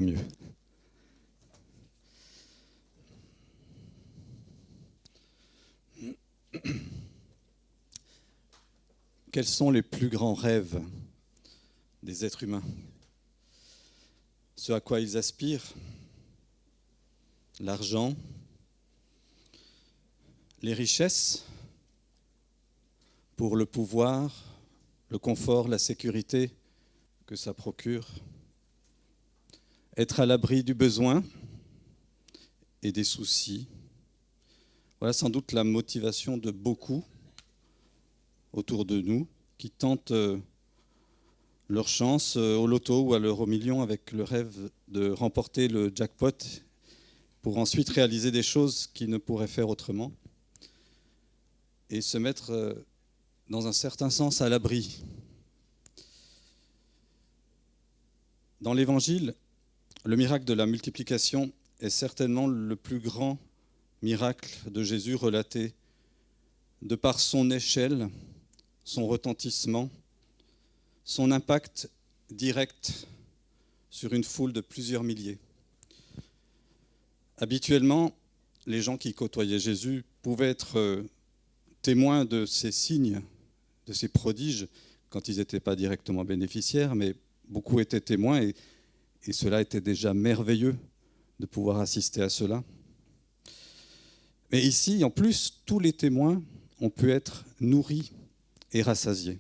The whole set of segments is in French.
mieux. Quels sont les plus grands rêves des êtres humains? Ce à quoi ils aspirent? L'argent, les richesses, pour le pouvoir, le confort, la sécurité que ça procure, être à l'abri du besoin et des soucis. Voilà sans doute la motivation de beaucoup autour de nous qui tentent leur chance au loto ou à l'euro-million avec le rêve de remporter le jackpot pour ensuite réaliser des choses qu'ils ne pourraient faire autrement et se mettre dans un certain sens à l'abri. Dans l'Évangile, le miracle de la multiplication est certainement le plus grand miracle de Jésus relaté de par son échelle, son retentissement, son impact direct sur une foule de plusieurs milliers. Habituellement, les gens qui côtoyaient Jésus pouvaient être témoins de ces signes, de ces prodiges, quand ils n'étaient pas directement bénéficiaires, mais beaucoup étaient témoins et cela était déjà merveilleux de pouvoir assister à cela. Mais ici, en plus, tous les témoins ont pu être nourris et rassasiés.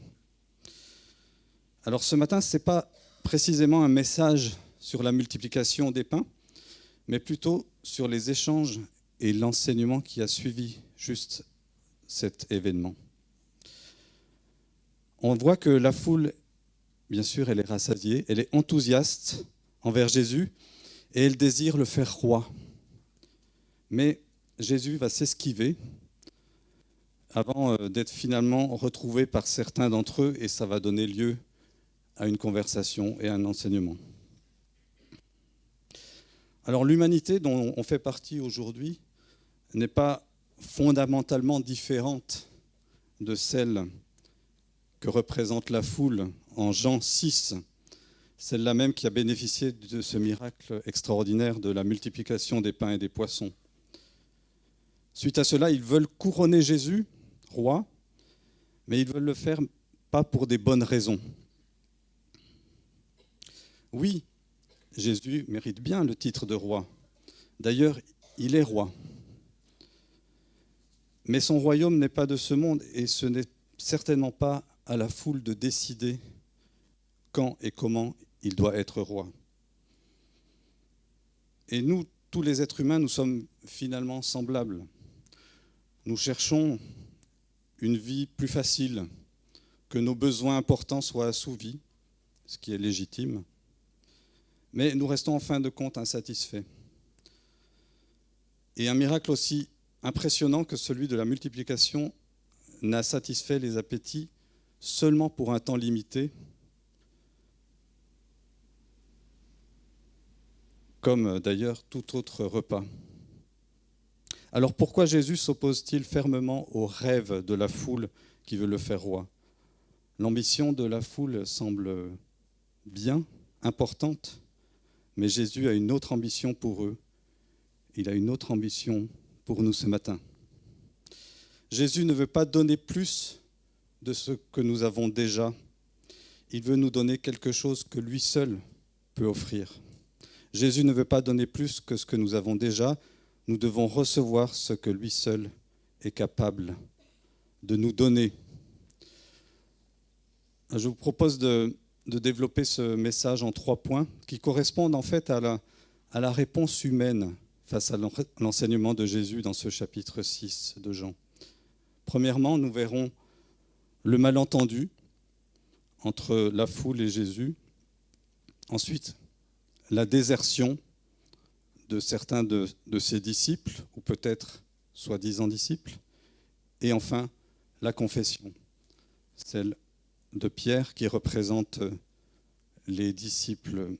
Alors ce matin, ce n'est pas précisément un message sur la multiplication des pains, mais plutôt sur les échanges et l'enseignement qui a suivi juste cet événement. On voit que la foule, bien sûr, elle est rassasiée, elle est enthousiaste envers Jésus et elle désire le faire roi. Mais Jésus va s'esquiver avant d'être finalement retrouvé par certains d'entre eux et ça va donner lieu à une conversation et à un enseignement. Alors l'humanité dont on fait partie aujourd'hui n'est pas fondamentalement différente de celle que représente la foule en Jean 6, celle-là même qui a bénéficié de ce miracle extraordinaire de la multiplication des pains et des poissons. Suite à cela, ils veulent couronner Jésus, roi, mais ils veulent le faire pas pour des bonnes raisons. Oui, Jésus mérite bien le titre de roi. D'ailleurs, il est roi. Mais son royaume n'est pas de ce monde et ce n'est certainement pas à la foule de décider quand et comment il doit être roi. Et nous, tous les êtres humains, nous sommes finalement semblables. Nous cherchons une vie plus facile, que nos besoins importants soient assouvis, ce qui est légitime. Mais nous restons en fin de compte insatisfaits. Et un miracle aussi impressionnant que celui de la multiplication n'a satisfait les appétits seulement pour un temps limité, comme d'ailleurs tout autre repas. Alors pourquoi Jésus s'oppose-t-il fermement au rêve de la foule qui veut le faire roi? L'ambition de la foule semble bien, importante, mais Jésus a une autre ambition pour eux. Il a une autre ambition pour nous ce matin. Jésus ne veut pas donner plus de ce que nous avons déjà. Il veut nous donner quelque chose que lui seul peut offrir. Jésus ne veut pas donner plus que ce que nous avons déjà. Nous devons recevoir ce que lui seul est capable de nous donner. Je vous propose de développer ce message en 3 points qui correspondent en fait à la réponse humaine face à l'enseignement de Jésus dans ce chapitre 6 de Jean. Premièrement, nous verrons le malentendu entre la foule et Jésus. Ensuite, la désertion de certains de ses disciples, ou peut-être soi-disant disciples. Et enfin, la confession, celle de Pierre qui représente les disciples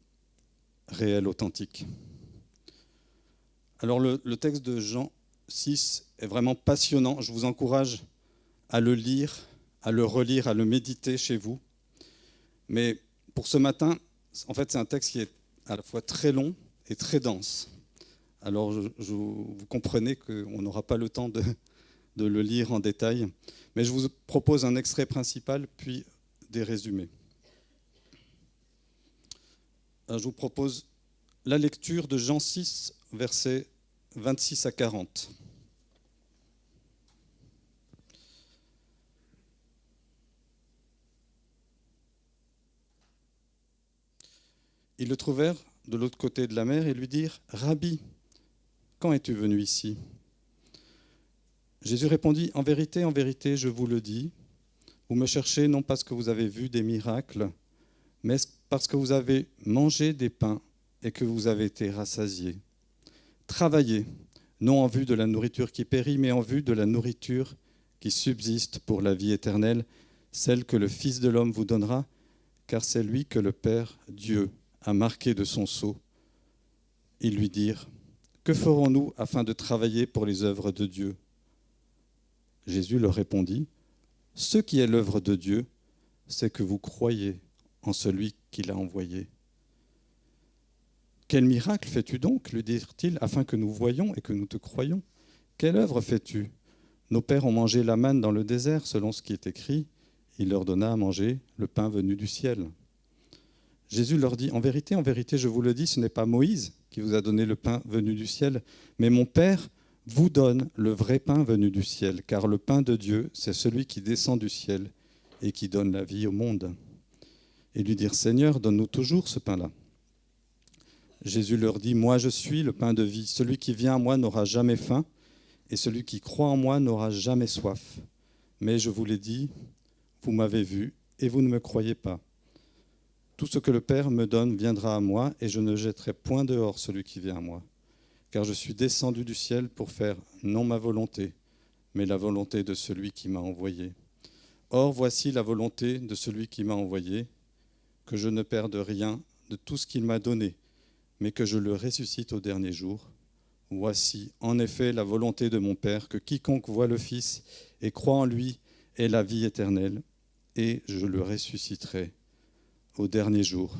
réels, authentiques. Alors le texte de Jean 6 est vraiment passionnant. Je vous encourage à le lire, à le relire, à le méditer chez vous. Mais pour ce matin, en fait, c'est un texte qui est à la fois très long et très dense. Alors vous comprenez qu'on n'aura pas le temps de le lire en détail, mais je vous propose un extrait principal, puis des résumés. Alors, je vous propose la lecture de Jean 6, versets 26 à 40. Ils le trouvèrent de l'autre côté de la mer et lui dirent « Rabbi, quand es-tu venu ici ?» Jésus répondit « en vérité, je vous le dis, vous me cherchez non parce que vous avez vu des miracles, mais parce que vous avez mangé des pains et que vous avez été rassasiés. Travaillez, non en vue de la nourriture qui périt, mais en vue de la nourriture qui subsiste pour la vie éternelle, celle que le Fils de l'homme vous donnera, car c'est lui que le Père, Dieu, a marqué de son sceau. » Ils lui dirent « Que ferons-nous afin de travailler pour les œuvres de Dieu ?» Jésus leur répondit « Ce qui est l'œuvre de Dieu, c'est que vous croyez en celui qui l'a envoyé. » « Quel miracle fais-tu donc, lui dirent-ils, afin que nous voyions et que nous te croyions? Quelle œuvre fais-tu? Nos pères ont mangé la manne dans le désert, selon ce qui est écrit. Il leur donna à manger le pain venu du ciel. » Jésus leur dit « en vérité, je vous le dis, ce n'est pas Moïse qui vous a donné le pain venu du ciel, mais mon Père vous donne le vrai pain venu du ciel, car le pain de Dieu, c'est celui qui descend du ciel et qui donne la vie au monde. » Et lui dirent « Seigneur, donne-nous toujours ce pain-là. » Jésus leur dit « Moi, je suis le pain de vie. Celui qui vient à moi n'aura jamais faim, et celui qui croit en moi n'aura jamais soif. Mais je vous l'ai dit, vous m'avez vu, et vous ne me croyez pas. Tout ce que le Père me donne viendra à moi, et je ne jetterai point dehors celui qui vient à moi. Car je suis descendu du ciel pour faire non ma volonté, mais la volonté de celui qui m'a envoyé. Or, voici la volonté de celui qui m'a envoyé, que je ne perde rien de tout ce qu'il m'a donné, mais que je le ressuscite au dernier jour. Voici, en effet, la volonté de mon Père, que quiconque voit le Fils et croit en lui ait la vie éternelle, et je le ressusciterai au dernier jour. »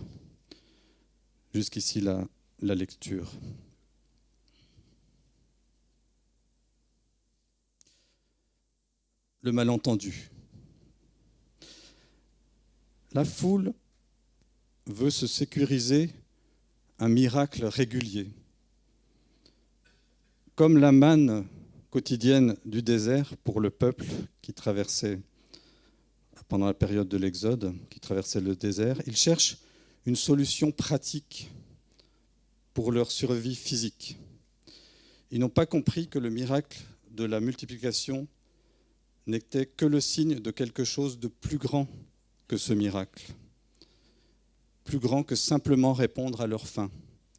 Jusqu'ici la lecture. Le malentendu. La foule veut se sécuriser un miracle régulier. Comme la manne quotidienne du désert pour le peuple qui traversait, pendant la période de l'Exode, qui traversait le désert, ils cherchent une solution pratique pour leur survie physique. Ils n'ont pas compris que le miracle de la multiplication n'était que le signe de quelque chose de plus grand que ce miracle, plus grand que simplement répondre à leur faim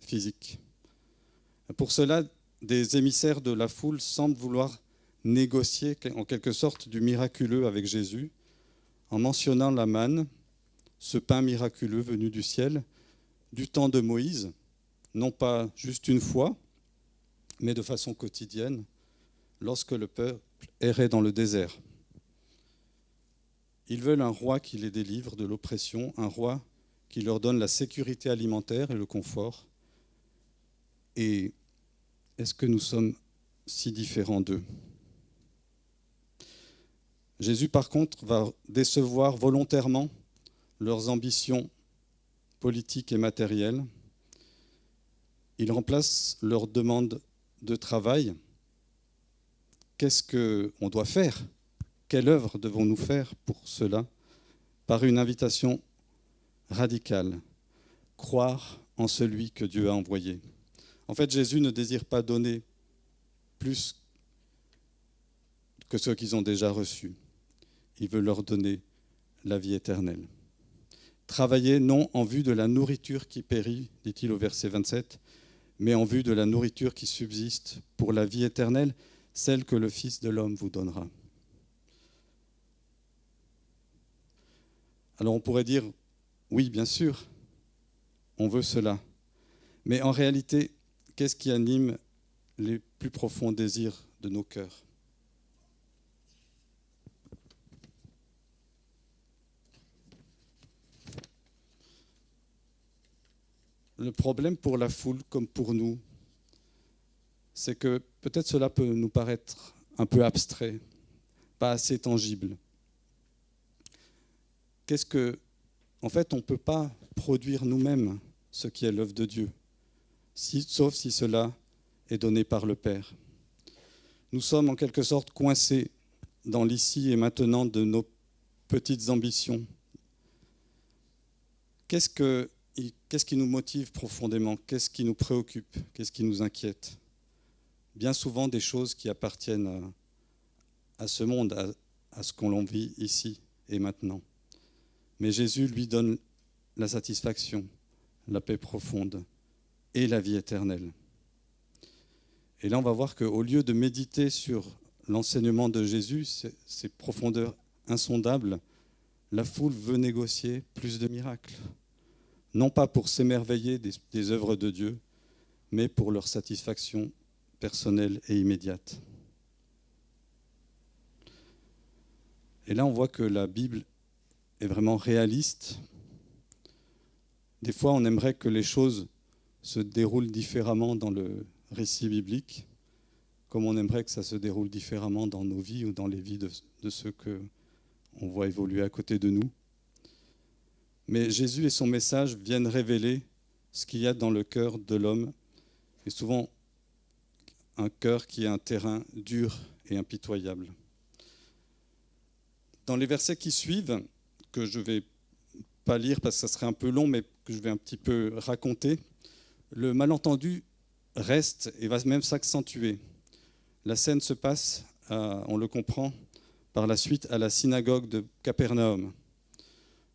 physique. Pour cela, des émissaires de la foule semblent vouloir négocier en quelque sorte du miraculeux avec Jésus en mentionnant la manne, ce pain miraculeux venu du ciel, du temps de Moïse, non pas juste une fois, mais de façon quotidienne, lorsque le peuple errait dans le désert. Ils veulent un roi qui les délivre de l'oppression, un roi qui leur donne la sécurité alimentaire et le confort. Et est-ce que nous sommes si différents d'eux? Jésus, par contre, va décevoir volontairement leurs ambitions politiques et matérielles. Il remplace leur demande de travail. Qu'est-ce qu'on doit faire? Quelle œuvre devons-nous faire pour cela? Par une invitation radicale, croire en celui que Dieu a envoyé. En fait, Jésus ne désire pas donner plus que ce qu'ils ont déjà reçu. Il veut leur donner la vie éternelle. Travailler non en vue de la nourriture qui périt, dit-il au verset 27, mais en vue de la nourriture qui subsiste pour la vie éternelle, celle que le Fils de l'homme vous donnera. Alors on pourrait dire, oui, bien sûr, on veut cela. Mais en réalité, qu'est-ce qui anime les plus profonds désirs de nos cœurs? le problème pour la foule, comme pour nous, c'est que peut-être cela peut nous paraître un peu abstrait, pas assez tangible. En fait, on ne peut pas produire nous-mêmes ce qui est l'œuvre de Dieu, sauf si cela est donné par le Père. Nous sommes en quelque sorte coincés dans l'ici et maintenant de nos petites ambitions. Qu'est-ce qui nous motive profondément? Qu'est-ce qui nous préoccupe? Qu'est-ce qui nous inquiète? Bien souvent des choses qui appartiennent à ce monde, à ce qu'on vit ici et maintenant. Mais Jésus lui donne la satisfaction, la paix profonde et la vie éternelle. Et là, on va voir qu'au lieu de méditer sur l'enseignement de Jésus, ces profondeurs insondables, la foule veut négocier plus de miracles. Non pas pour s'émerveiller des œuvres de Dieu, mais pour leur satisfaction personnelle et immédiate. Et là, on voit que la Bible est vraiment réaliste. Des fois, on aimerait que les choses se déroulent différemment dans le récit biblique, comme on aimerait que ça se déroule différemment dans nos vies ou dans les vies de ceux qu'on voit évoluer à côté de nous. Mais Jésus et son message viennent révéler ce qu'il y a dans le cœur de l'homme, et souvent un cœur qui est un terrain dur et impitoyable. Dans les versets qui suivent, que je ne vais pas lire parce que ça serait un peu long, mais que je vais un petit peu raconter, le malentendu reste et va même s'accentuer. La scène se passe, on le comprend, par la suite à la synagogue de Capernaum.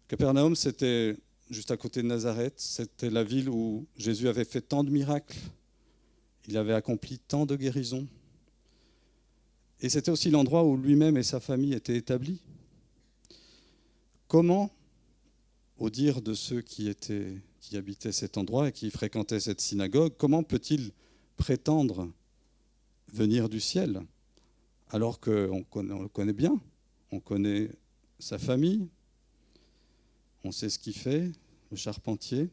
Capernaum, c'était juste à côté de Nazareth, c'était la ville où Jésus avait fait tant de miracles, il avait accompli tant de guérisons, et c'était aussi l'endroit où lui-même et sa famille étaient établis. Comment, au dire de ceux qui habitaient cet endroit et qui fréquentaient cette synagogue, comment peut-il prétendre venir du ciel alors qu'on le connaît bien, on connaît sa famille, on sait ce qu'il fait, le charpentier,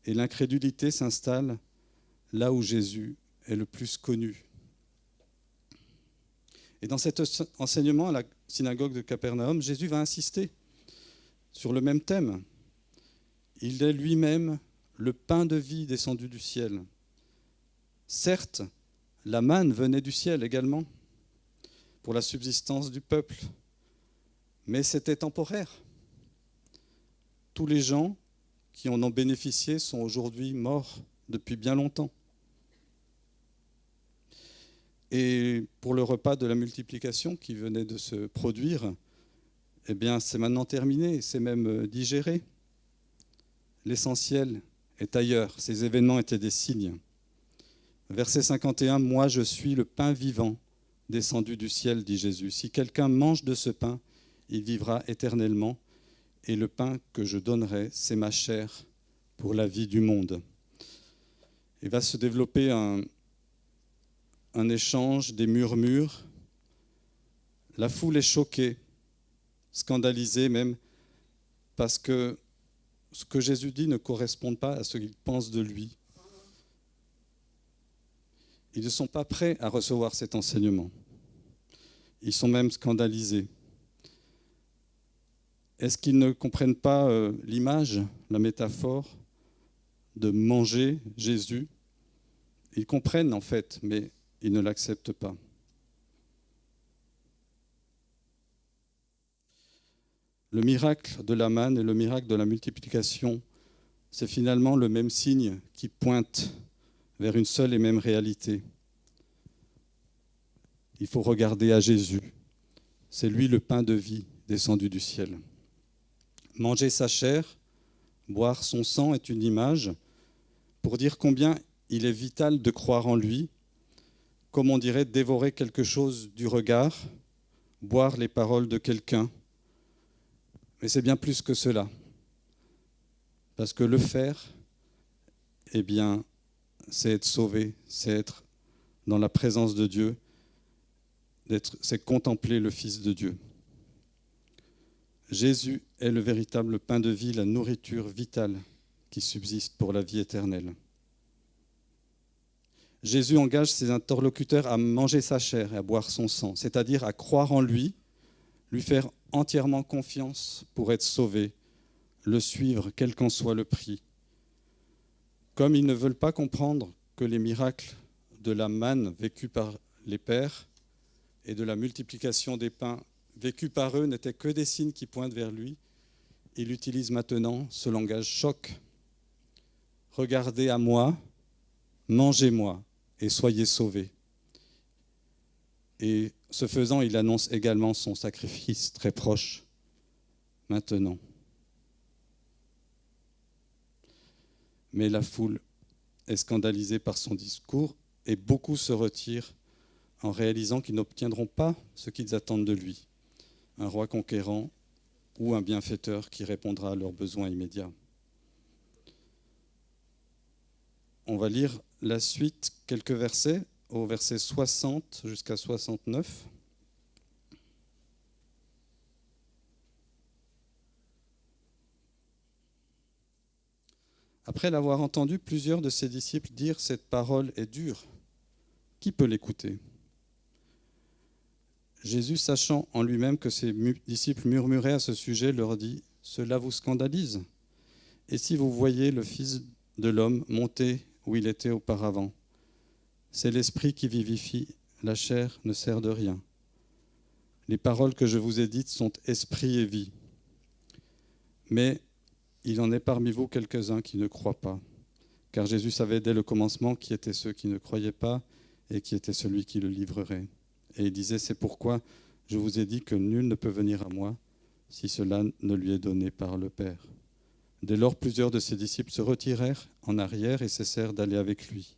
et l'incrédulité s'installe là où Jésus est le plus connu. Et dans cet enseignement à la synagogue de Capernaum, Jésus va insister sur le même thème. Il est lui-même le pain de vie descendu du ciel. Certes, la manne venait du ciel également pour la subsistance du peuple, mais c'était temporaire. Tous les gens qui en ont bénéficié sont aujourd'hui morts depuis bien longtemps. Et pour le repas de la multiplication qui venait de se produire, eh bien, c'est maintenant terminé, c'est même digéré. L'essentiel est ailleurs. Ces événements étaient des signes. Verset 51, « Moi, je suis le pain vivant descendu du ciel, dit Jésus. Si quelqu'un mange de ce pain, il vivra éternellement. Et le pain que je donnerai, c'est ma chair pour la vie du monde. » Il va se développer un échange, des murmures. La foule est choquée, scandalisée même, parce que ce que Jésus dit ne correspond pas à ce qu'ils pensent de lui. Ils ne sont pas prêts à recevoir cet enseignement. Ils sont même scandalisés. Est-ce qu'ils ne comprennent pas l'image, la métaphore de manger Jésus? Ils comprennent en fait, mais ils ne l'acceptent pas. Le miracle de la manne et le miracle de la multiplication, c'est finalement le même signe qui pointe vers une seule et même réalité. Il faut regarder à Jésus. C'est lui le pain de vie descendu du ciel. Manger sa chair, boire son sang est une image pour dire combien il est vital de croire en lui, comme on dirait dévorer quelque chose du regard, boire les paroles de quelqu'un. Mais c'est bien plus que cela. Parce que le faire, eh bien, c'est être sauvé, c'est être dans la présence de Dieu, c'est contempler le Fils de Dieu. Jésus est le véritable pain de vie, la nourriture vitale qui subsiste pour la vie éternelle. Jésus engage ses interlocuteurs à manger sa chair et à boire son sang, c'est-à-dire à croire en lui faire entièrement confiance pour être sauvé, le suivre quel qu'en soit le prix. Comme ils ne veulent pas comprendre que les miracles de la manne vécue par les pères et de la multiplication des pains vécus par eux n'étaient que des signes qui pointent vers lui, il utilise maintenant ce langage choc. Regardez à moi, mangez-moi et soyez sauvés. Et ce faisant, il annonce également son sacrifice très proche, maintenant. Mais la foule est scandalisée par son discours et beaucoup se retirent en réalisant qu'ils n'obtiendront pas ce qu'ils attendent de lui, un roi conquérant ou un bienfaiteur qui répondra à leurs besoins immédiats. On va lire la suite, quelques versets, au verset 60 jusqu'à 69. Après l'avoir entendu, plusieurs de ses disciples dire « Cette parole est dure. Qui peut l'écouter ?» Jésus, sachant en lui-même que ses disciples murmuraient à ce sujet, leur dit « Cela vous scandalise ? Et si vous voyez le Fils de l'homme monter où il était auparavant ? C'est l'Esprit qui vivifie, la chair ne sert de rien. Les paroles que je vous ai dites sont esprit et vie. Mais il en est parmi vous quelques-uns qui ne croient pas. Car Jésus savait dès le commencement qui étaient ceux qui ne croyaient pas et qui était celui qui le livrerait. Et il disait, c'est pourquoi je vous ai dit que nul ne peut venir à moi si cela ne lui est donné par le Père. Dès lors, plusieurs de ses disciples se retirèrent en arrière et cessèrent d'aller avec lui.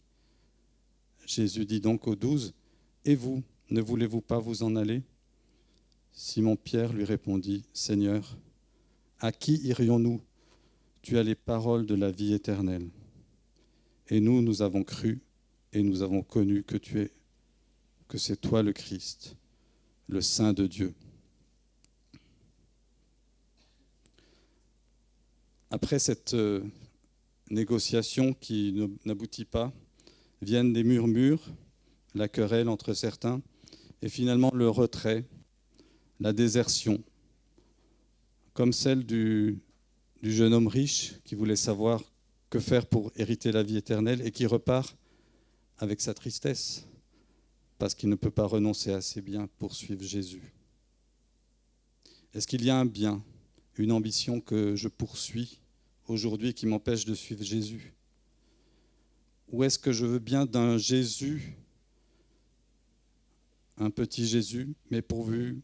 Jésus dit donc aux 12, « Et vous, ne voulez-vous pas vous en aller ?» Simon-Pierre lui répondit, « Seigneur, à qui irions-nous ? Tu as les paroles de la vie éternelle. Et nous avons cru et nous avons connu que c'est toi le Christ, le Saint de Dieu. » Après cette négociation qui n'aboutit pas, viennent des murmures, la querelle entre certains, et finalement le retrait, la désertion, comme celle du jeune homme riche qui voulait savoir que faire pour hériter la vie éternelle et qui repart avec sa tristesse, parce qu'il ne peut pas renoncer à ses biens pour suivre Jésus. Est-ce qu'il y a un bien, une ambition que je poursuis aujourd'hui qui m'empêche de suivre Jésus ? Ou est-ce que je veux bien d'un Jésus, un petit Jésus, mais pourvu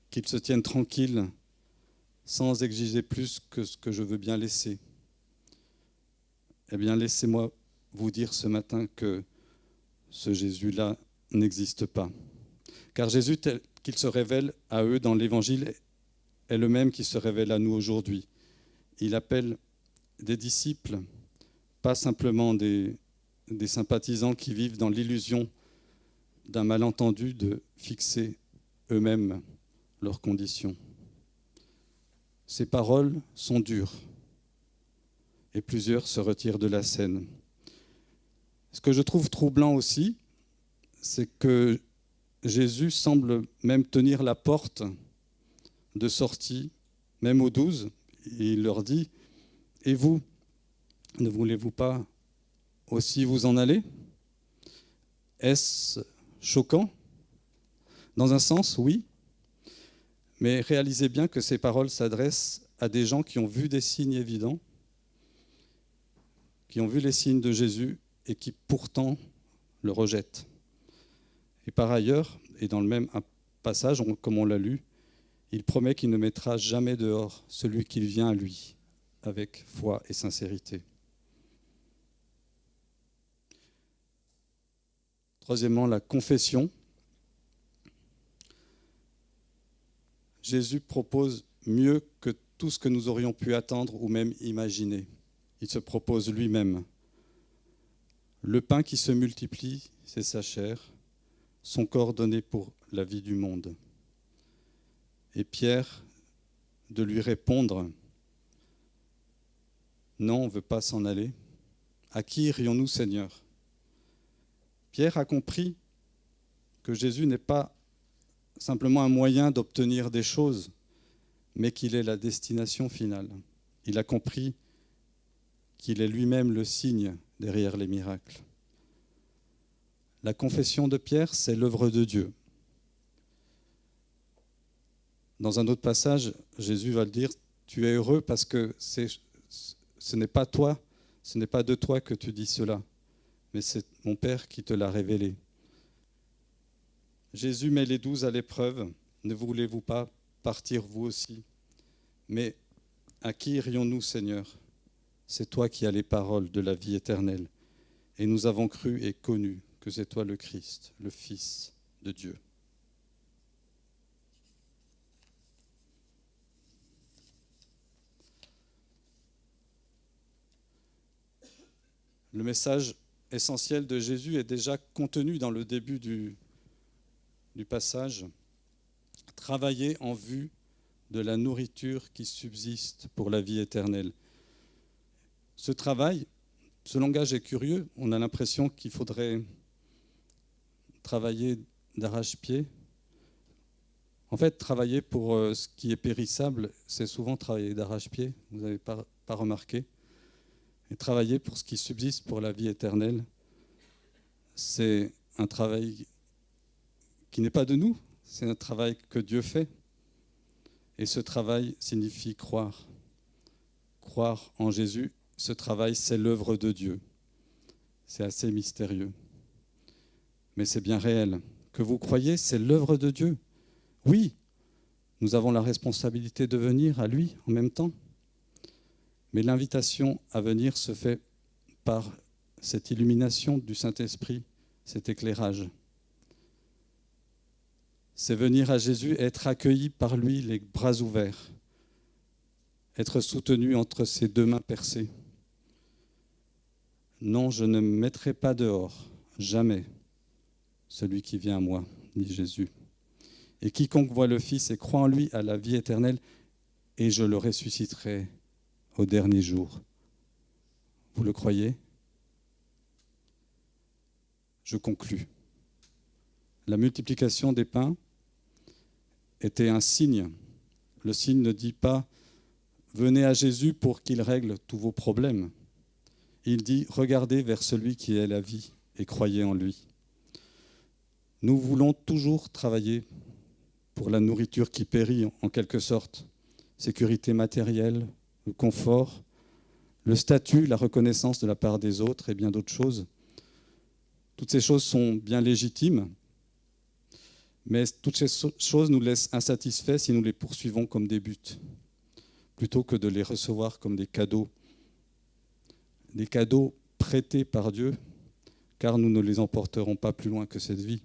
qu'il se tienne tranquille, sans exiger plus que ce que je veux bien laisser ? Eh bien, laissez-moi vous dire ce matin que ce Jésus-là n'existe pas. Car Jésus, tel qu'il se révèle à eux dans l'Évangile, est le même qui se révèle à nous aujourd'hui. Il appelle des disciples, pas simplement des sympathisants qui vivent dans l'illusion d'un malentendu de fixer eux-mêmes leurs conditions. Ces paroles sont dures et plusieurs se retirent de la scène. Ce que je trouve troublant aussi, c'est que Jésus semble même tenir la porte de sortie, même aux 12, et il leur dit « Et vous, ne voulez-vous pas aussi vous en aller ?» Est-ce choquant ? Dans un sens, oui. Mais réalisez bien que ces paroles s'adressent à des gens qui ont vu des signes évidents, qui ont vu les signes de Jésus et qui pourtant le rejettent. Et par ailleurs, et dans le même passage, comme on l'a lu, il promet qu'il ne mettra jamais dehors celui qui vient à lui avec foi et sincérité. Troisièmement, la confession. Jésus propose mieux que tout ce que nous aurions pu attendre ou même imaginer. Il se propose lui-même. Le pain qui se multiplie, c'est sa chair, son corps donné pour la vie du monde. Et Pierre, de lui répondre, Non, on ne veut pas s'en aller. À qui irions-nous, Seigneur ? Pierre a compris que Jésus n'est pas simplement un moyen d'obtenir des choses, mais qu'il est la destination finale. Il a compris qu'il est lui-même le signe derrière les miracles. La confession de Pierre, c'est l'œuvre de Dieu. Dans un autre passage, Jésus va le dire, tu es heureux parce que ce n'est pas toi, ce n'est pas de toi que tu dis cela, mais c'est mon Père qui te l'a révélé. Jésus met les 12 à l'épreuve. Ne voulez-vous pas partir vous aussi ? Mais à qui irions-nous, Seigneur ? C'est toi qui as les paroles de la vie éternelle. Et nous avons cru et connu que c'est toi le Christ, le Fils de Dieu. Le message essentiel de Jésus est déjà contenu dans le début du passage. Travailler en vue de la nourriture qui subsiste pour la vie éternelle. Ce travail, ce langage est curieux. On a l'impression qu'il faudrait travailler d'arrache-pied. En fait, travailler pour ce qui est périssable, c'est souvent travailler d'arrache-pied. Vous n'avez pas remarqué ? Et travailler pour ce qui subsiste pour la vie éternelle, c'est un travail qui n'est pas de nous, c'est un travail que Dieu fait. Et ce travail signifie croire. Croire en Jésus, ce travail, c'est l'œuvre de Dieu. C'est assez mystérieux. Mais c'est bien réel. Que vous croyez, c'est l'œuvre de Dieu. Oui, nous avons la responsabilité de venir à lui en même temps. Mais l'invitation à venir se fait par cette illumination du Saint-Esprit, cet éclairage. C'est venir à Jésus, être accueilli par lui, les bras ouverts, être soutenu entre ses deux mains percées. Non, je ne me mettrai pas dehors, jamais, celui qui vient à moi, dit Jésus. Et quiconque voit le Fils et croit en lui a la vie éternelle, et je le ressusciterai au dernier jour. Vous le croyez ? Je conclus. La multiplication des pains était un signe. Le signe ne dit pas « Venez à Jésus pour qu'il règle tous vos problèmes ». Il dit « Regardez vers celui qui est la vie et croyez en lui ». Nous voulons toujours travailler pour la nourriture qui périt en quelque sorte. Sécurité matérielle, le confort, le statut, la reconnaissance de la part des autres et bien d'autres choses. Toutes ces choses sont bien légitimes, mais toutes ces choses nous laissent insatisfaits si nous les poursuivons comme des buts, plutôt que de les recevoir comme des cadeaux prêtés par Dieu, car nous ne les emporterons pas plus loin que cette vie.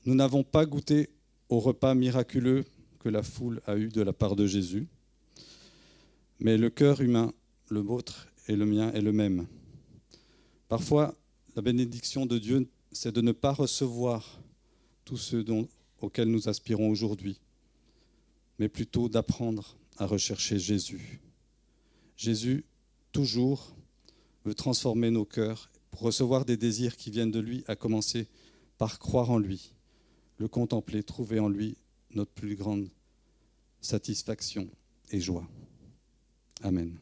Nous n'avons pas goûté au repas miraculeux que la foule a eu de la part de Jésus, mais le cœur humain, le vôtre et le mien, est le même. Parfois, la bénédiction de Dieu, c'est de ne pas recevoir tout ce auquel nous aspirons aujourd'hui, mais plutôt d'apprendre à rechercher Jésus. Jésus, toujours, veut transformer nos cœurs pour recevoir des désirs qui viennent de lui, à commencer par croire en lui, le contempler, trouver en lui notre plus grande satisfaction et joie. Amen.